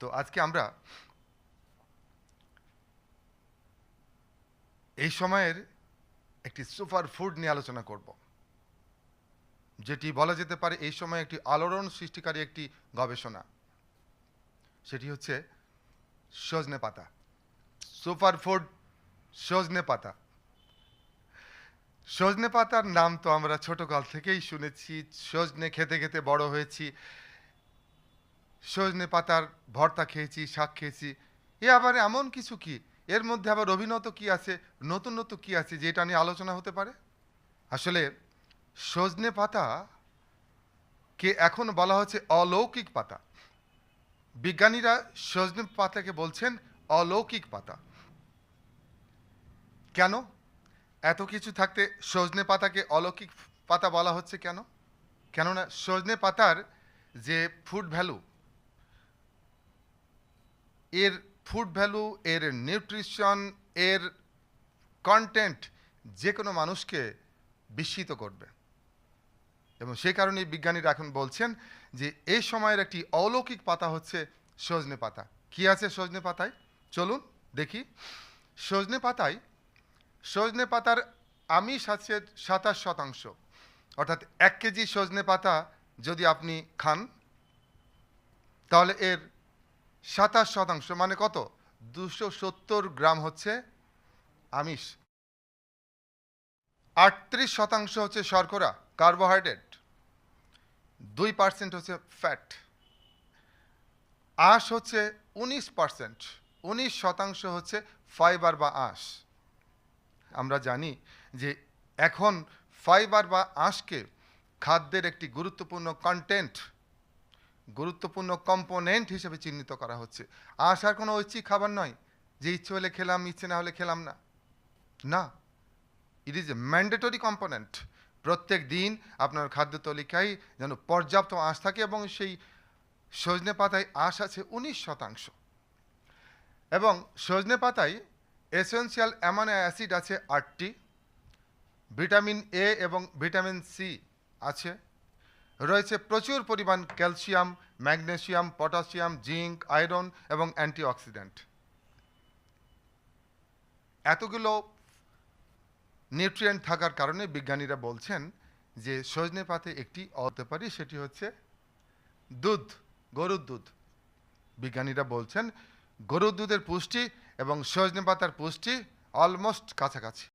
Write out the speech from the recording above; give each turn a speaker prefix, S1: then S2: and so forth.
S1: তো আজকে আমরা এই সময়ের একটি সুপার ফুড নিয়ে আলোচনা করব, যেটি বলা যেতে পারে এই সময় একটি আলোড়ন সৃষ্টিকারী একটি গবেষণা। সেটি হচ্ছে সজনে পাতা। সুপার ফুড সজনে পাতা। সজনে পাতার নাম তো আমরা ছোটকাল থেকেই শুনেছি, সজনে খেতে খেতে বড় হয়েছি, সজনে পাতার ভর্তা খেয়েছি, শাক খেয়েছি। এ আবার এমন কিছু কি, এর মধ্যে আবার অভিনব কি আছে, নতুনত্ব কি আছে যেটা নিয়ে আলোচনা হতে পারে? আসলে সজনে পাতা কে এখন বলা হচ্ছে অলৌকিক পাতা। বিজ্ঞানীরা সজনে পাতাকে বলছেন অলৌকিক পাতা। কেন? এত কিছু থাকতে সজনে পাতাকে অলৌকিক পাতা বলা হচ্ছে কেন? কেননা সজনে পাতার যে ফুড ভ্যালু, এর ফুড ভ্যালু, এর নিউট্রিশন, এর কন্টেন্ট যে কোনো মানুষকে বিস্মিত করবে। এবং সেই কারণেই বিজ্ঞানীরা এখন বলছেন যে এই সময়ের একটি অলৌকিক পাতা হচ্ছে সজনে পাতা। কি আছে সজনে পাতায়? চলুন দেখি। সজনে পাতায়, সজনে পাতার আমিষ আছে 27%। অর্থাৎ 1 কেজি সজনে পাতা যদি আপনি খান, তাহলে এর 27% মানে কত? 270 গ্রাম হচ্ছে আমিষ। 38% হচ্ছে শর্করা, কার্বোহাইড্রেট। 2% হচ্ছে ফ্যাট। আঁশ হচ্ছে 19%। 19% হচ্ছে ফাইবার বা আঁশ। আমরা জানি যে এখন ফাইবার বা আঁশকে খাদ্যের একটি গুরুত্বপূর্ণ কন্টেন্ট, গুরুত্বপূর্ণ কম্পোনেন্ট হিসেবে চিহ্নিত করা হচ্ছে। আঁশ আর কোনো ঐচ্ছিক খাবার নয় যে ইচ্ছে হলে খেলাম, ইচ্ছে না হলে খেলাম না। না, it is a mandatory component. প্রত্যেক দিন আপনার খাদ্য তালিকায় যেন পর্যাপ্ত আঁশ থাকে, এবং সেই সজনে পাতায় আঁশ আছে 19%। এবং সজনে পাতায় এসেনশিয়াল অ্যামাইনো অ্যাসিড আছে 8টি, ভিটামিন এ এবং ভিটামিন সি আছে, রয়েছে প্রচুর পরিমাণ calcium, magnesium, potassium, zinc, iron এবং অ্যান্টিঅক্সিডেন্ট। এতগুলো নিউট্রিয়েন্ট থাকার কারণে বিজ্ঞানীরা বলছেন যে সজনে পাতায় একটি হতে পারে, সেটি হচ্ছে দুধ, গরুর দুধ। বিজ্ঞানীরা বলছেন গরুর দুধের পুষ্টি এবং সজনে পাতার পুষ্টি অলমোস্ট কাছাকাছি।